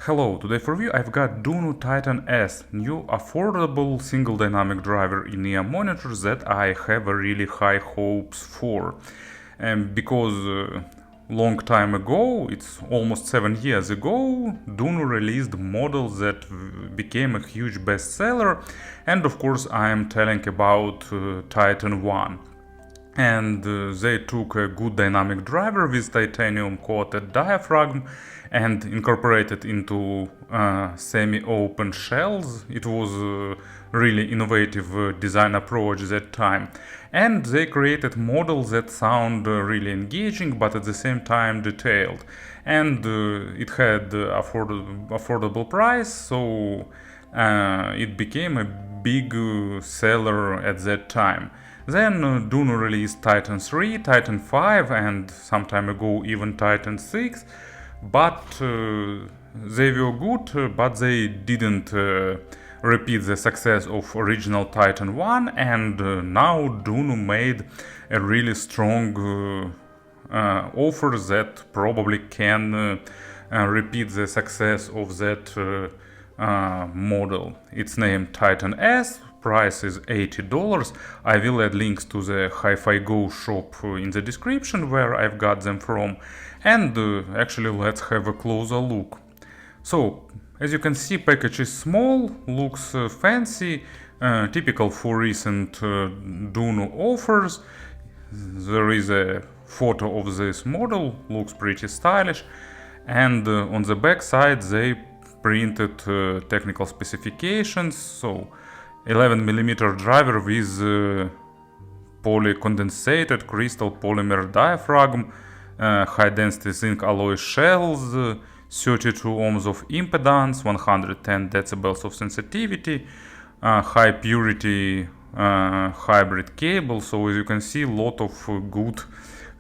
Hello, today for you I've got Dunu Titan S, new affordable single dynamic driver in-ear monitors that I have a really high hopes for. Because long time ago, it's almost 7 years ago, Dunu released models that became a huge bestseller, and of course I am telling about Titan 1. And they took a good dynamic driver with titanium coated diaphragm and incorporated into semi-open shells. It was a really innovative design approach that time, and they created models that sound really engaging but at the same time detailed, and it had affordable price, so it became a big seller at that time. Then Dunu released Titan 3, Titan 5 and some time ago even Titan 6, but they were good, but they didn't repeat the success of original Titan 1, and now Dunu made a really strong offer that probably can repeat the success of that model. It's named Titan S. Price is $80. I will add links to the Hi-Fi Go shop in the description where I've got them from. And actually let's have a closer look. So, as you can see, package is small, looks fancy, typical for recent Dunu offers. There is a photo of this model, looks pretty stylish, and on the back side they printed technical specifications. So 11mm driver with polycondensated crystal polymer diaphragm, high density zinc alloy shells, 32 ohms of impedance, 110 decibels of sensitivity, high purity hybrid cable. So as you can see, a lot of good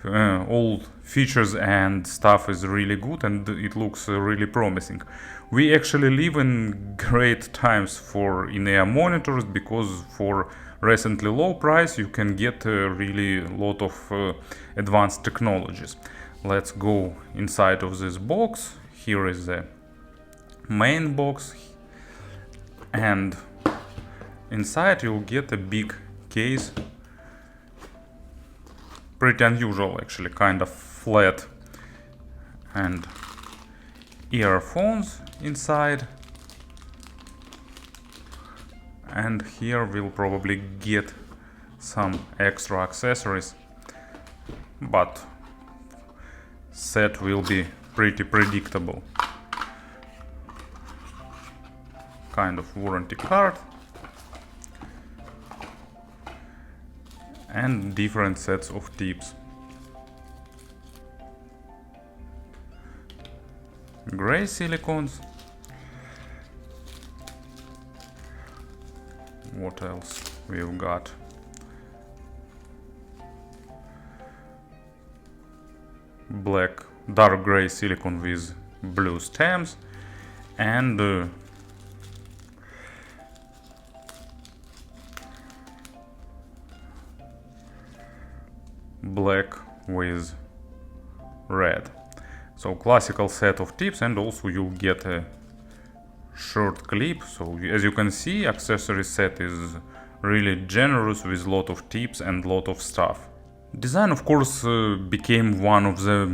all features and stuff is really good, and it looks really promising. We actually live in great times for in-ear monitors, because for recently low price you can get really lot of advanced technologies. Let's go inside of this box. Here is the main box, and inside you'll get a big case. Pretty unusual, actually, kind of flat, and earphones inside. And here we'll probably get some extra accessories, but set will be pretty predictable. Kind of warranty card and different sets of tips. Gray silicons. What else we've got? Black, dark gray silicone with blue stems, and black with red. So classical set of tips, and also you'll get a short clip. So as you can see, accessory set is really generous with lot of tips and lot of stuff. Design, of course, became one of the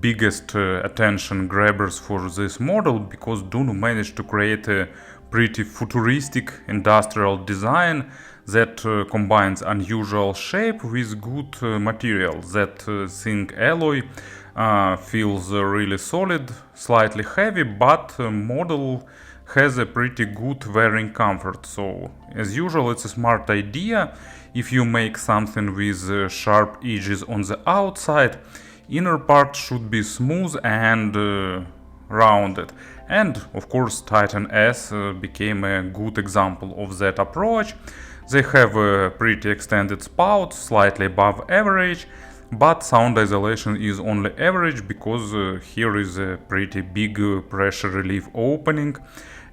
biggest attention grabbers for this model, because Dunu managed to create a pretty futuristic industrial design that combines unusual shape with good material. That zinc alloy feels really solid, slightly heavy, but model has a pretty good wearing comfort. So as usual, it's a smart idea. If you make something with sharp edges on the outside, inner part should be smooth and rounded. And of course Titan S became a good example of that approach. They have a pretty extended spout, slightly above average, but sound isolation is only average, because here is a pretty big pressure relief opening,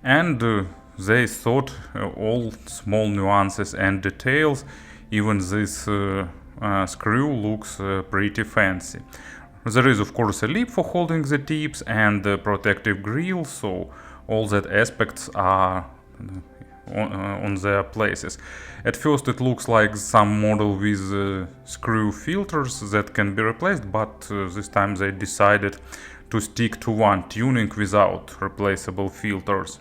and they thought all small nuances and details. Even this screw looks pretty fancy. There is of course a lip for holding the tips and a protective grill, so all that aspects are on their places. At first it looks like some model with screw filters that can be replaced, but this time they decided to stick to one tuning without replaceable filters.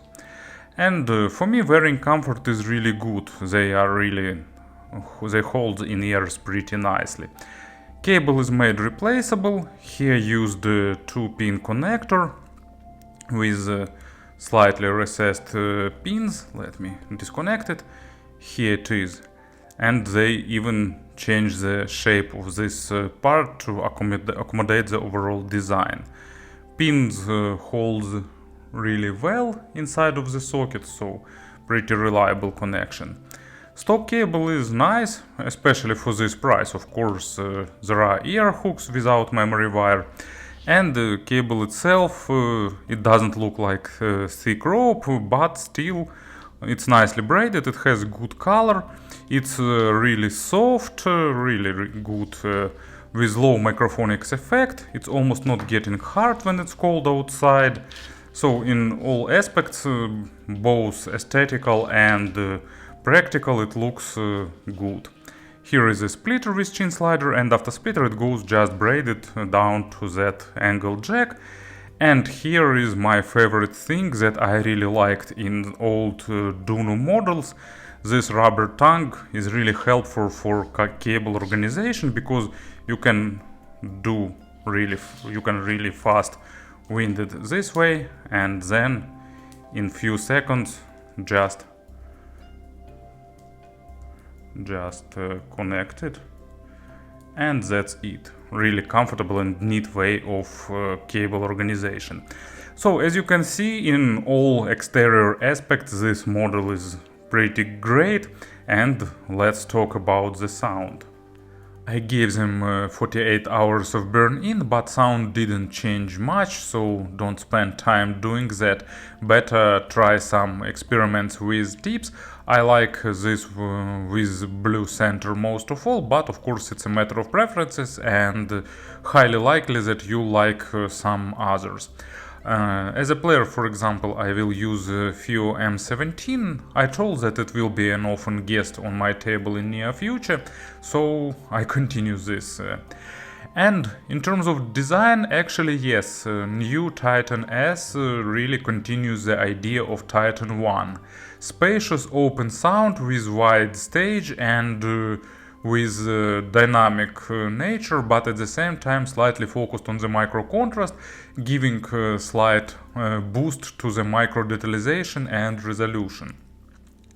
And for me wearing comfort is really good. They hold in ears pretty nicely. Cable is made replaceable. Here used a 2-pin connector with slightly recessed pins. Let me disconnect it. Here it is. And they even changed the shape of this part to accommodate the overall design. Pins hold really well inside of the socket, so pretty reliable connection. Stock cable is nice, especially for this price. Of course, there are ear hooks without memory wire, and the cable itself, it doesn't look like thick rope, but still it's nicely braided, it has good color, it's really soft, really good with low microphonics effect, it's almost not getting hard when it's cold outside. So in all aspects, both aesthetical and practical, it looks good. Here is a splitter with chin slider, and after splitter it goes just braided down to that angle jack. And here is my favorite thing that I really liked in old Dunu models. This rubber tongue is really helpful for cable organization, because you can really fast wind it this way, and then in few seconds just connect it, and that's it. Really comfortable and neat way of cable organization. So as you can see, in all exterior aspects this model is pretty great, and let's talk about the sound. I gave them 48 hours of burn-in, but sound didn't change much, so don't spend time doing that. Better try some experiments with tips. I like this with blue center most of all, but of course it's a matter of preferences, and highly likely that you like some others. As a player, for example, I will use FIO M17. I told that it will be an often guest on my table in near future, so I continue this. And in terms of design, actually yes, new Titan S really continues the idea of Titan 1. Spacious open sound with wide stage and with dynamic nature, but at the same time slightly focused on the micro contrast, giving a slight boost to the micro detalization and resolution.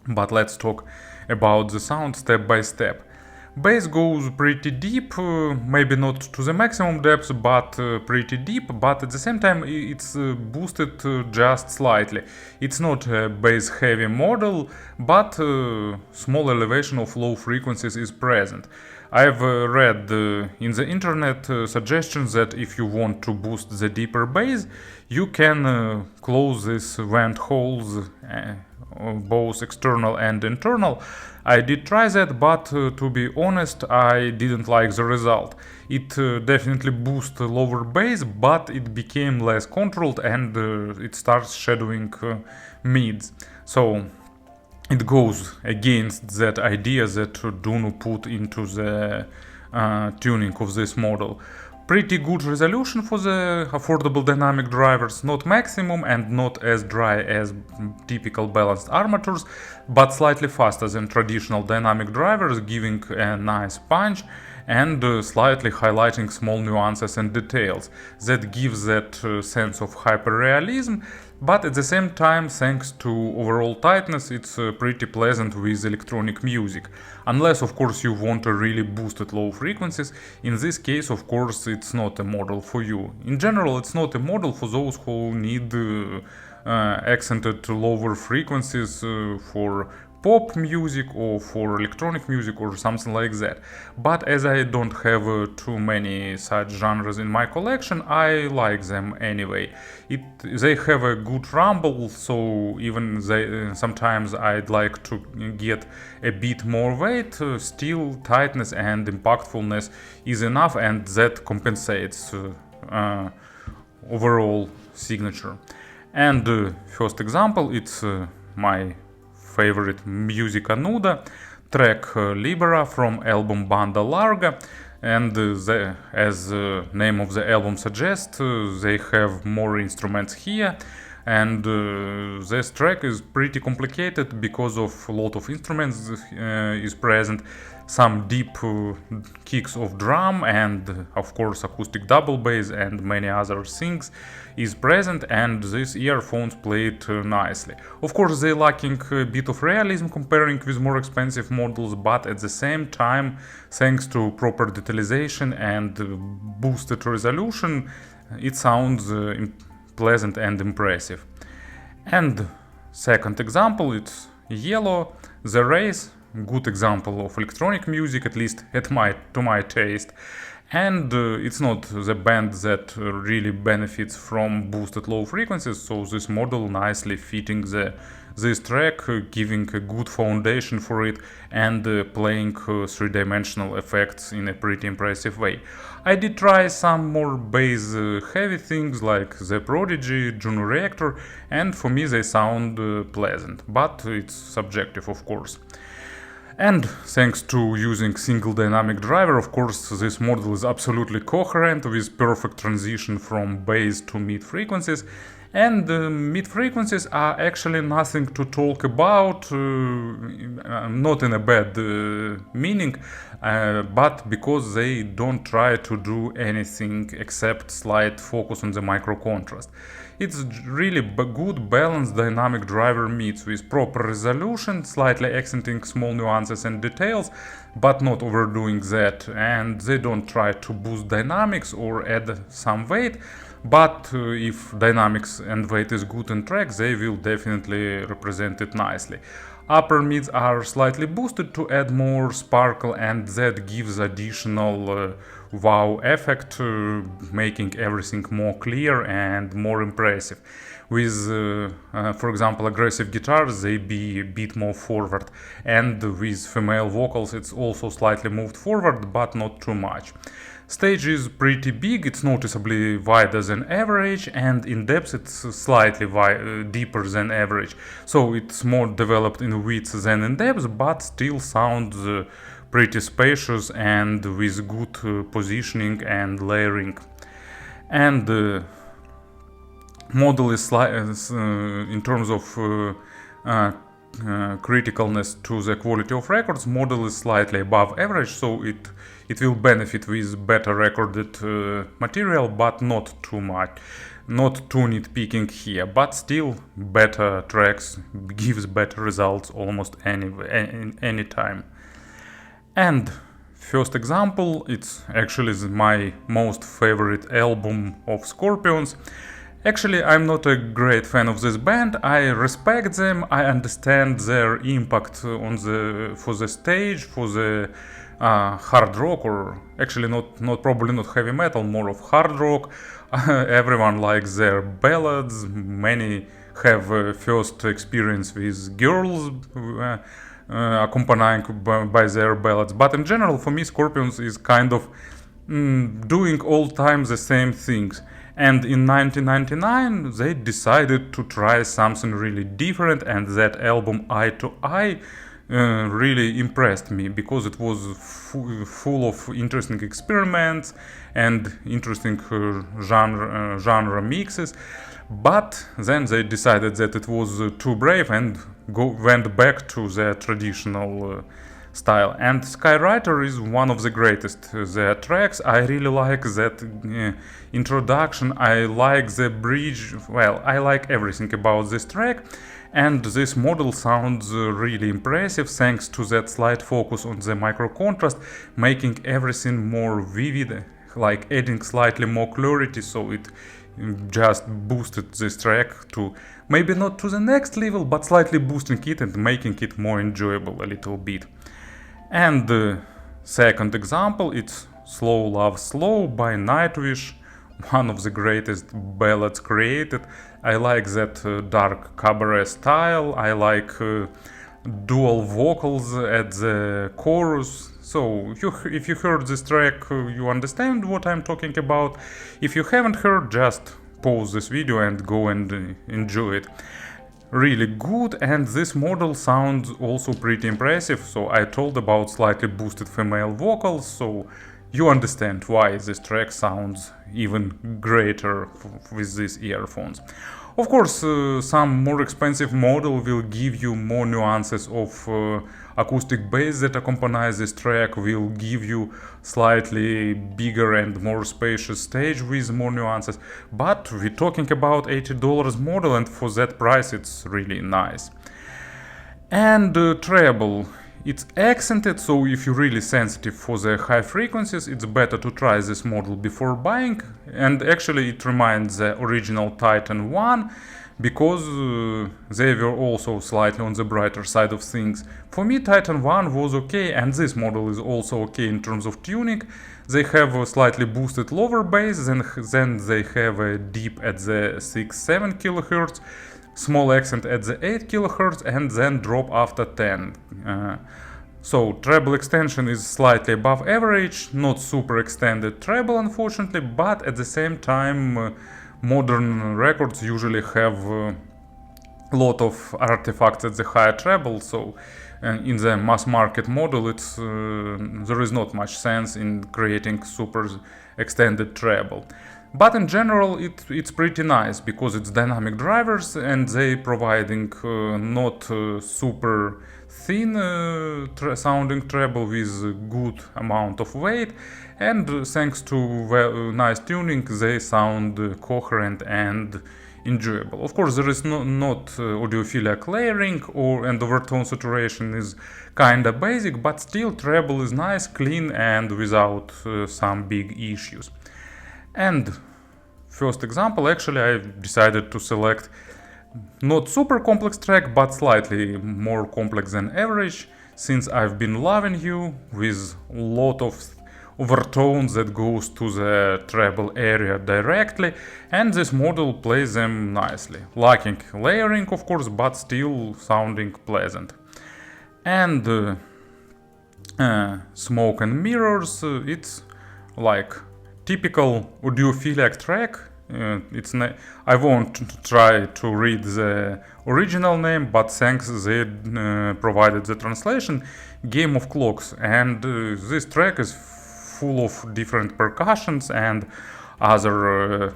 But let's talk about the sound step by step. Bass goes pretty deep, maybe not to the maximum depth, but pretty deep, but at the same time it's boosted just slightly. It's not a bass heavy model, but small elevation of low frequencies is present. I've read in the internet suggestions that if you want to boost the deeper bass, you can close these vent holes, both external and internal. I did try that, but to be honest, I didn't like the result. It definitely boosts lower bass, but it became less controlled and it starts shadowing mids. So it goes against that idea that Dunu put into the tuning of this model. Pretty good resolution for the affordable dynamic drivers, not maximum and not as dry as typical balanced armatures, but slightly faster than traditional dynamic drivers, giving a nice punch and slightly highlighting small nuances and details. That gives that sense of hyper-realism, but at the same time, thanks to overall tightness, it's pretty pleasant with electronic music. Unless, of course, you want a really boosted low frequencies. In this case, of course, it's not a model for you. In general, it's not a model for those who need accented lower frequencies for pop music or for electronic music or something like that. But as I don't have too many such genres in my collection, I like them anyway. They have a good rumble, so even sometimes I'd like to get a bit more weight, still tightness and impactfulness is enough, and that compensates overall signature. And first example, it's my favorite Musica Nuda track Libera from album Banda Larga, and as the name of the album suggests, they have more instruments here, and this track is pretty complicated because of a lot of instruments is present, some deep kicks of drum, and of course acoustic double bass and many other things is present, and these earphones play it nicely. Of course they lacking a bit of realism comparing with more expensive models, but at the same time, thanks to proper detalization and boosted resolution, it sounds pleasant and impressive. And second example, it's Yello, The Race, good example of electronic music, at least to my taste. And it's not the band that really benefits from boosted low frequencies, so this model nicely fitting this track, giving a good foundation for it and playing three-dimensional effects in a pretty impressive way. I did try some more bass heavy things like The Prodigy, Juno Reactor, and for me they sound pleasant, but it's subjective of course. And thanks to using single dynamic driver, of course, this model is absolutely coherent with perfect transition from bass to mid frequencies. And mid frequencies are actually nothing to talk about, not in a bad meaning, but because they don't try to do anything except slight focus on the micro contrast. It's really good balanced dynamic driver mids with proper resolution, slightly accenting small nuances and details, but not overdoing that, and they don't try to boost dynamics or add some weight, but if dynamics and weight is good in tracks, they will definitely represent it nicely. Upper mids are slightly boosted to add more sparkle, and that gives additional wow effect, making everything more clear and more impressive. With, for example, aggressive guitars, they be a bit more forward, and with female vocals it's also slightly moved forward, but not too much. Stage is pretty big, it's noticeably wider than average, and in depth it's slightly deeper than average. So it's more developed in width than in depth, but still sounds pretty spacious and with good positioning and layering. And model is in terms of criticalness to the quality of records, model is slightly above average, so it will benefit with better recorded material, but not too much, not too nitpicking here, but still better tracks gives better results almost any time. And first example, it's actually my most favorite album of Scorpions. Actually, I'm not a great fan of this band. I respect them. I understand their impact for the stage, for the hard rock, or actually probably not heavy metal, more of hard rock. Everyone likes their ballads. Many have first experience with girls accompanying by their ballads. But in general, for me, Scorpions is kind of doing all time the same things. And in 1999 they decided to try something really different, and that album Eye to Eye really impressed me because it was full of interesting experiments and interesting genre mixes. But then they decided that it was too brave and went back to their traditional style. And Skywriter is one of the greatest their tracks. I really like that introduction. I like the bridge. Well, I like everything about this track. And this model sounds really impressive thanks to that slight focus on the micro contrast, making everything more vivid, like adding slightly more clarity, so it just boosted this track to maybe not to the next level, but slightly boosting it and making it more enjoyable a little bit. And the second example, it's Slow Love Slow by Nightwish, one of the greatest ballads created. I like that dark cabaret style, I like dual vocals at the chorus. So if you heard this track, you understand what I'm talking about. If you haven't heard, just pause this video and go and enjoy it. Really good, and this model sounds also pretty impressive. So I told about slightly boosted female vocals, so you understand why this track sounds even greater with these earphones. Of course, some more expensive model will give you more nuances of acoustic bass that accompanies this track, will give you slightly bigger and more spacious stage with more nuances, but we're talking about $80 model, and for that price it's really nice. And treble, it's accented, so if you're really sensitive for the high frequencies, it's better to try this model before buying. And actually it reminds the original Titan 1, because they were also slightly on the brighter side of things. For me, Titan 1 was okay, and this model is also okay in terms of tuning. They have a slightly boosted lower bass, then they have a deep at the 6-7 kHz, small accent at the 8 kHz, and then drop after 10. So treble extension is slightly above average, not super extended treble unfortunately, but at the same time modern records usually have a lot of artifacts at the higher treble, so in the mass market model it's there is not much sense in creating super extended treble. But in general it's pretty nice, because it's dynamic drivers and they providing not super thin sounding treble with good amount of weight, and thanks to nice tuning they sound coherent and enjoyable. Of course there is not audiophilic layering, and overtone saturation is kinda basic, but still treble is nice, clean, and without some big issues. And first example, actually I decided to select not super complex track, but slightly more complex than average, since I've been loving you with a lot of overtones that goes to the treble area directly, and this model plays them nicely, lacking layering of course, but still sounding pleasant. And Smoke and Mirrors, it's like typical audiophilic track. I won't try to read the original name, but thanks they provided the translation, Game of Clocks, and this track is full of different percussions and other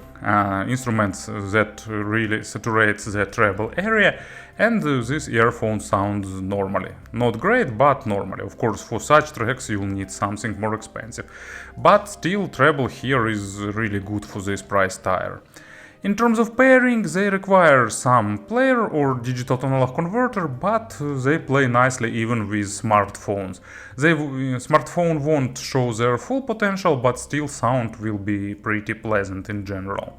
instruments that really saturates the treble area, and this earphone sounds normally. Not great, but normally. Of course, for such tracks you'll need something more expensive. But still, treble here is really good for this price tier. In terms of pairing, they require some player or digital to analog converter, but they play nicely even with smartphones. Smartphone won't show their full potential, but still sound will be pretty pleasant in general.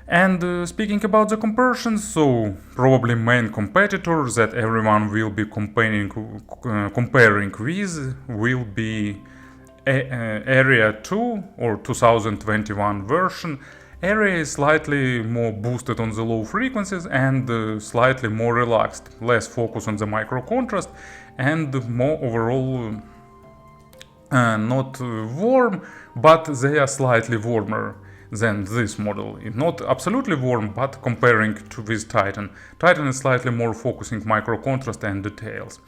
And speaking about the comparisons, so probably main competitor that everyone will be comparing with will be Area 2 or 2021 version. Area is slightly more boosted on the low frequencies and slightly more relaxed, less focus on the micro contrast, and more overall not warm, but they are slightly warmer than this model. Not absolutely warm, but comparing to with Titan. Titan is slightly more focusing micro contrast and details.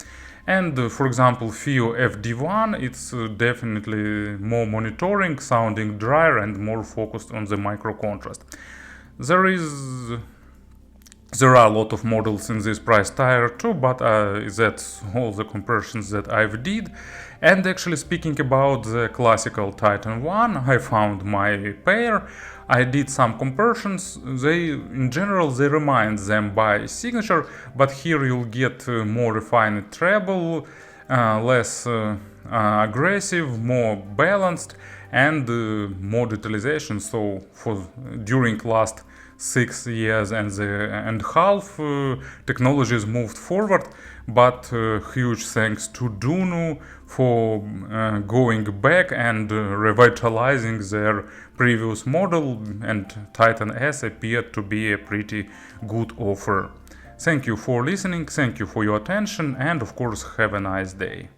And for example, FIO FD1, it's definitely more monitoring, sounding drier and more focused on the micro contrast. There are a lot of models in this price tier too, but that's all the comparisons that I've did. And actually speaking about the classical Titan 1, I found my pair. I did some comparisons. In general, they remind them by signature, but here you'll get more refined treble, less aggressive, more balanced, and more detalization. So for during last 6 years and half, technologies moved forward, but huge thanks to Dunu for going back and revitalizing their previous model, and Titan S appeared to be a pretty good offer. Thank you for listening, thank you for your attention, and of course have a nice day.